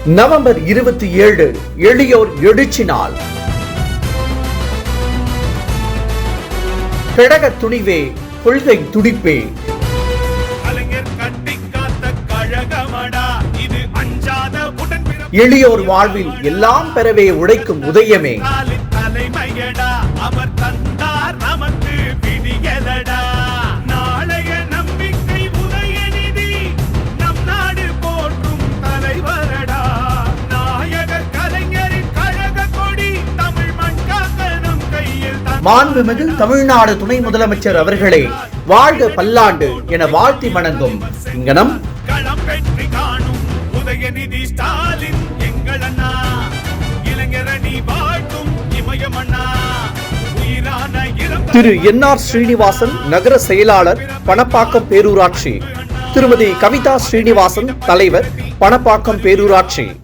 November 27 எளியோர் எழுச்சி நாள். கடக துணிவே, கொள்கை துடிப்பே. எளியோர் வாழ்வில் எல்லாம் பெறவே உழைக்கும் உதயமே. மாண்புமிகு தமிழ்நாடு துணை முதலமைச்சர் அவர்களே, வாழ்க பல்லாண்டு என வாழ்த்தி வணங்கும் இங்கனம் உதயநிதி ஸ்டாலின் எங்கள் அண்ணா, இளைஞரணி வாழ்த்தும் இமயமண்ணா. திரு என்.ஆர். ஸ்ரீனிவாசன், நகர செயலாளர், பணப்பாக்கம் பேரூராட்சி. திருமதி கவிதா ஸ்ரீனிவாசன், தலைவர், பணப்பாக்கம் பேரூராட்சி.